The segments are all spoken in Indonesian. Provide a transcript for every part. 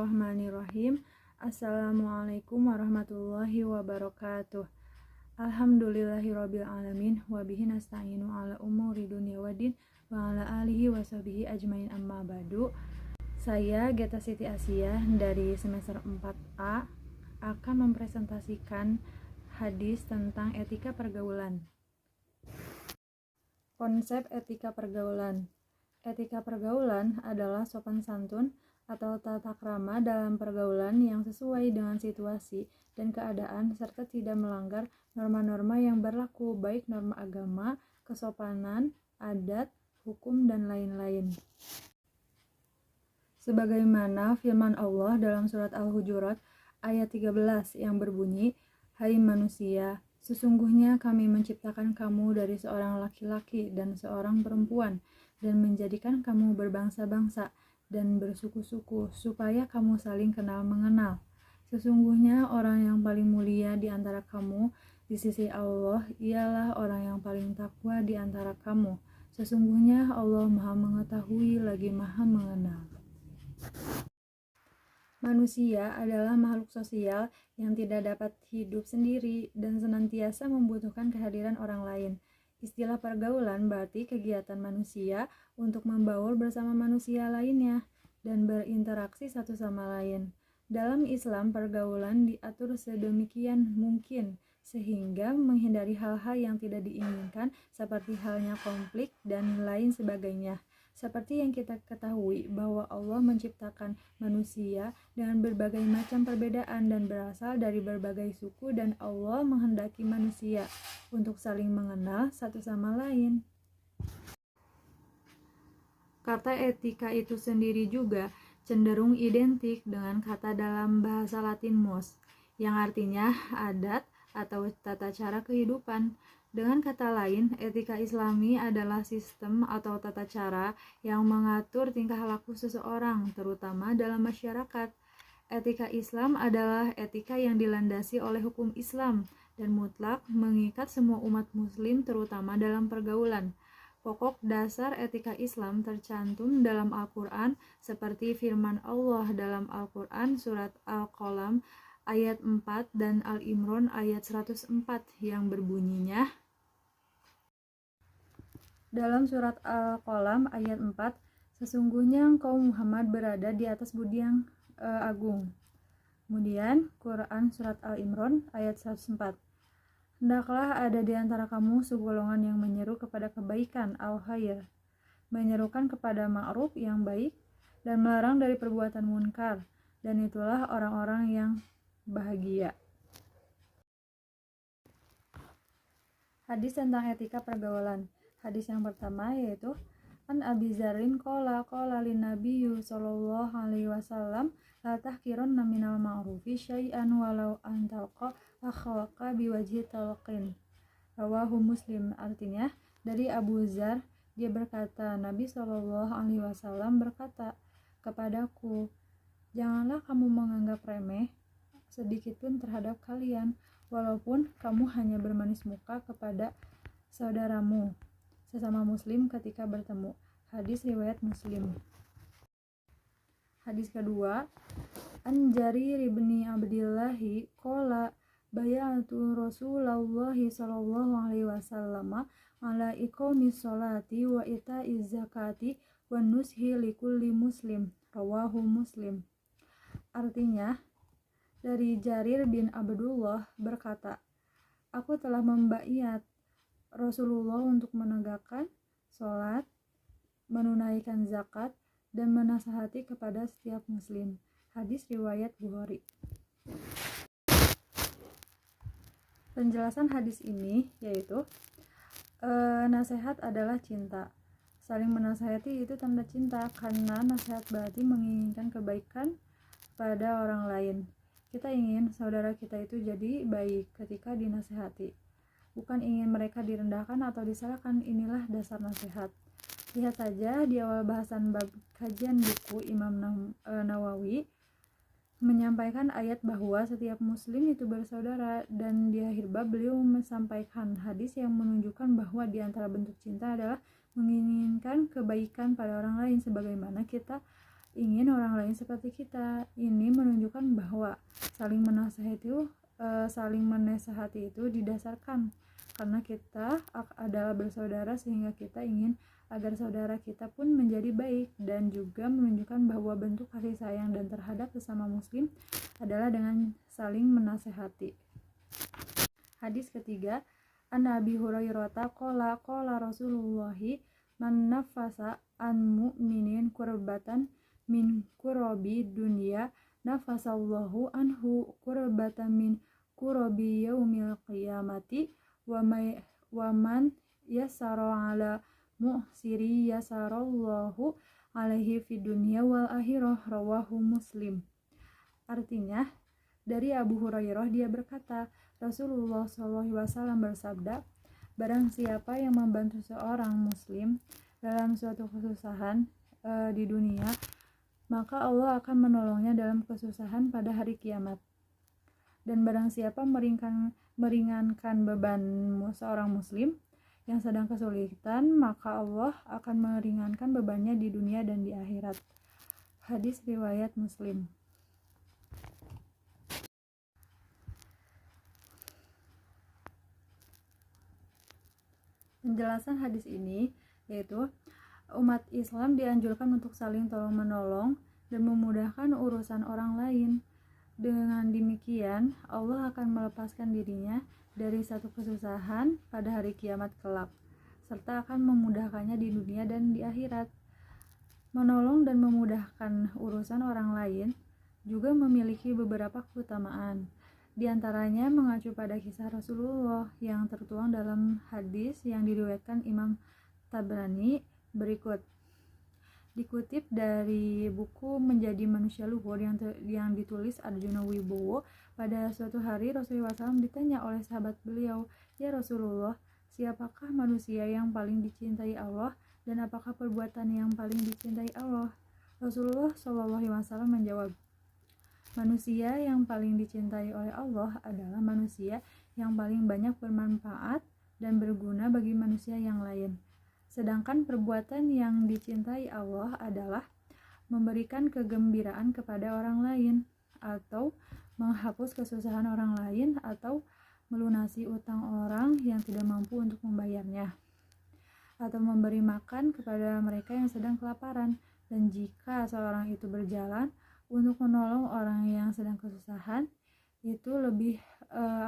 Bismillahirrahmanirrahim. Assalamualaikum warahmatullahi wabarakatuh. Alhamdulillahirabbil alamin wa bihi nasta'inu ala umuri dunya waddin wa ala alihi washabihi ajmain amma ba'du. Saya Geta Siti Asia dari semester 4A akan mempresentasikan hadis tentang etika pergaulan. Konsep etika pergaulan. Etika pergaulan adalah sopan santun atau tata krama dalam pergaulan yang sesuai dengan situasi dan keadaan serta tidak melanggar norma-norma yang berlaku, baik norma agama, kesopanan, adat, hukum, dan lain-lain. Sebagaimana firman Allah dalam surat Al-Hujurat ayat 13 yang berbunyi, "Hai manusia, sesungguhnya kami menciptakan kamu dari seorang laki-laki dan seorang perempuan, dan menjadikan kamu berbangsa-bangsa dan bersuku-suku, supaya kamu saling kenal mengenal. Sesungguhnya orang yang paling mulia di antara kamu di sisi Allah ialah orang yang paling takwa di antara kamu. Sesungguhnya Allah Maha Mengetahui lagi Maha Mengenal." Manusia adalah makhluk sosial yang tidak dapat hidup sendiri dan senantiasa membutuhkan kehadiran orang lain. Istilah pergaulan berarti kegiatan manusia untuk membaur bersama manusia lainnya dan berinteraksi satu sama lain. Dalam Islam, pergaulan diatur sedemikian mungkin sehingga menghindari hal-hal yang tidak diinginkan seperti halnya konflik dan lain sebagainya. Seperti yang kita ketahui bahwa Allah menciptakan manusia dengan berbagai macam perbedaan dan berasal dari berbagai suku, dan Allah menghendaki manusia untuk saling mengenal satu sama lain. Kata etika itu sendiri juga cenderung identik dengan kata dalam bahasa Latin mos, yang artinya adat atau tata cara kehidupan. Dengan kata lain, etika Islami adalah sistem atau tata cara yang mengatur tingkah laku seseorang, terutama dalam masyarakat. Etika Islam adalah etika yang dilandasi oleh hukum Islam dan mutlak mengikat semua umat muslim, terutama dalam pergaulan. Pokok dasar etika Islam tercantum dalam Al-Quran seperti firman Allah dalam Al-Quran surat Al-Qalam ayat 4 dan Al-Imran ayat 104 yang berbunyinya, dalam surat Al-Qalam ayat 4, "Sesungguhnya engkau Muhammad berada di atas budi yang agung." Kemudian Quran surat Al-Imran ayat 104, "Hendaklah ada di antara kamu segolongan yang menyeru kepada kebaikan al-khair, menyerukan kepada ma'ruf yang baik, dan melarang dari perbuatan munkar, dan itulah orang-orang yang bahagia." Hadis tentang etika pergaulan. Hadis yang pertama yaitu An Abi Dzarrin qala lin Nabiyyu sallallahu alaihi wasallam, "La tahqirunna minal ma'rufi syai'an walau an talqa akhaka biwajhi talqin." Rawahu Muslim. Artinya, dari Abu Dzar, dia berkata, Nabi sallallahu alaihi wasallam berkata kepadaku, "Janganlah kamu menganggap remeh sedikitpun terhadap kalian, walaupun kamu hanya bermanis muka kepada saudaramu sesama muslim ketika bertemu." Hadis riwayat Muslim. Hadis kedua, An Jarir bin Abdillahi qala bayatu Rasulullah sallallahu alaihi wasallam ala iqamis sholati wa ita'iz zakati wa nushi likulli muslim. Rawahu Muslim. Artinya, dari Jarir bin Abdullah berkata, "Aku telah membaiat Rasulullah untuk menegakkan sholat, menunaikan zakat, dan menasihati kepada setiap muslim." Hadis riwayat Bukhari. Penjelasan hadis ini yaitu nasihat adalah cinta. Saling menasihati itu tanda cinta, karena nasihat berarti menginginkan kebaikan pada orang lain. Kita ingin saudara kita itu jadi baik ketika dinasihati, bukan ingin mereka direndahkan atau disalahkan. Inilah dasar nasihat. Lihat saja di awal bahasan bab kajian buku, Imam Nawawi menyampaikan ayat bahwa setiap muslim itu bersaudara, dan di akhir bab beliau menyampaikan hadis yang menunjukkan bahwa di antara bentuk cinta adalah menginginkan kebaikan pada orang lain, sebagaimana kita ingin orang lain seperti kita. Ini menunjukkan bahwa saling menasehati itu didasarkan karena kita adalah bersaudara, sehingga kita ingin agar saudara kita pun menjadi baik, dan juga menunjukkan bahwa bentuk kasih sayang dan terhadap sesama muslim adalah dengan saling menasehati. Hadis ketiga, An Abi Hurairah qala Rasulullahi man nafasa an mu'minin kurbatan min kurabi dunya nafasallahu anhu kurbatan min kurabi yaumil qiyamati wa man yasara ala mu'siri yasarallahu alaihi fid dunya wal akhirah, rawahu Muslim. Artinya, dari Abu Hurairah dia berkata, Rasulullah SAW bersabda, barang siapa yang membantu seorang muslim dalam suatu kesusahan di dunia, maka Allah akan menolongnya dalam kesusahan pada hari kiamat. Dan barang siapa meringankan beban seorang muslim yang sedang kesulitan, maka Allah akan meringankan bebannya di dunia dan di akhirat. Hadis riwayat Muslim. Penjelasan hadis ini yaitu umat Islam dianjurkan untuk saling tolong-menolong dan memudahkan urusan orang lain. Dengan demikian, Allah akan melepaskan dirinya dari satu kesusahan pada hari kiamat kelak, serta akan memudahkannya di dunia dan di akhirat. Menolong dan memudahkan urusan orang lain juga memiliki beberapa keutamaan. Di antaranya mengacu pada kisah Rasulullah yang tertuang dalam hadis yang diriwayatkan Imam Tabrani berikut. Dikutip dari buku Menjadi Manusia Luhur yang ditulis Arjuna Wibowo, pada suatu hari Rasulullah SAW ditanya oleh sahabat beliau, "Ya Rasulullah, siapakah manusia yang paling dicintai Allah dan apakah perbuatan yang paling dicintai Allah?" Rasulullah SAW menjawab, "Manusia yang paling dicintai oleh Allah adalah manusia yang paling banyak bermanfaat dan berguna bagi manusia yang lain. Sedangkan perbuatan yang dicintai Allah adalah memberikan kegembiraan kepada orang lain, atau menghapus kesusahan orang lain, atau melunasi utang orang yang tidak mampu untuk membayarnya, atau memberi makan kepada mereka yang sedang kelaparan. Dan jika seorang itu berjalan untuk menolong orang yang sedang kesusahan, itu lebih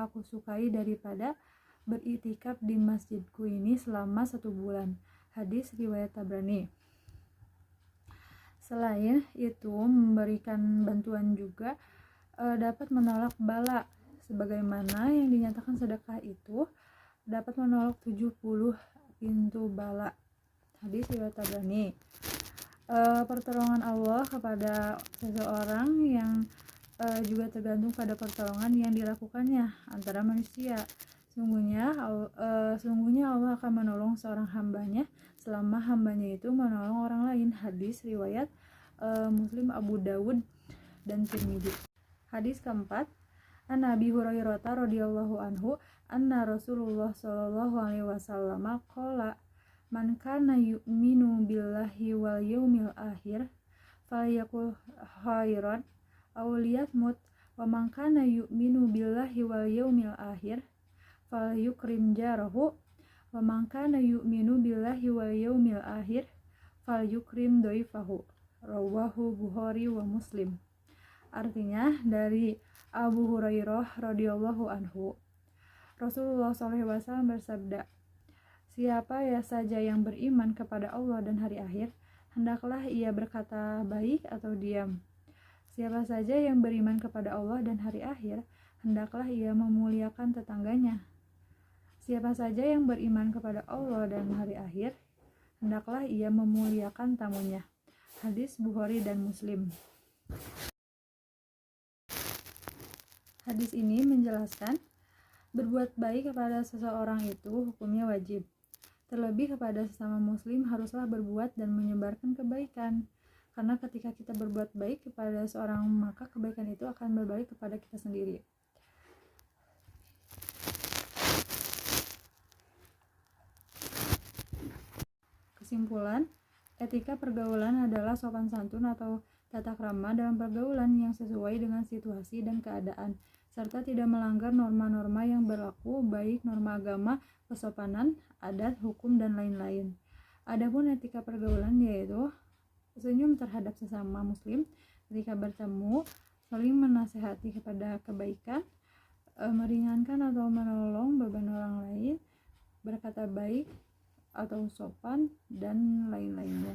aku sukai daripada beriktikaf di masjidku ini selama 1 bulan." Hadis riwayat Tabrani. Selain itu, memberikan bantuan juga dapat menolak bala, sebagaimana yang dinyatakan sedekah itu dapat menolak 70 pintu bala. Hadis riwayat Tabrani. Pertolongan Allah kepada seseorang yang juga tergantung pada pertolongan yang dilakukannya antara manusia. Sungguhnya Allah akan menolong seorang hambanya selama hambanya itu menolong orang lain. Hadis riwayat Muslim, Abu Dawud, dan Tirmidzi. Hadis keempat, An Abi Hurairah radhiyallahu anhu anna Rasulullah sallallahu alaihi wasallam qala man kana yu'minu billahi wal yaumil akhir falyakul khairan aw liyasmut wa man kana yu'minu billahi wal yaumil akhir falyukrim jarahu wa man kana yu'minu billahi wal yaumil akhir falyukrim dhaifahu, rawahu Bukhari wa Muslim. Artinya, dari Abu Hurairah radhiyallahu anhu, Rasulullah SAW bersabda, "Siapa saja yang beriman kepada Allah dan hari akhir, hendaklah ia berkata baik atau diam. Siapa saja yang beriman kepada Allah dan hari akhir, hendaklah ia memuliakan tetangganya. Siapa saja yang beriman kepada Allah dan hari akhir, hendaklah ia memuliakan tamunya." Hadis Bukhari dan Muslim. Hadis ini menjelaskan berbuat baik kepada seseorang itu hukumnya wajib. Terlebih kepada sesama muslim haruslah berbuat dan menyebarkan kebaikan. Karena ketika kita berbuat baik kepada seorang, maka kebaikan itu akan berbalik kepada kita sendiri. Kesimpulan, etika pergaulan adalah sopan santun atau tata krama dalam pergaulan yang sesuai dengan situasi dan keadaan, serta tidak melanggar norma-norma yang berlaku, baik norma agama, kesopanan, adat, hukum, dan lain-lain. Adapun etika pergaulan yaitu senyum terhadap sesama muslim ketika bertemu, saling menasehati kepada kebaikan, meringankan atau menolong beban orang lain, berkata baik atau sopan, dan lain-lainnya.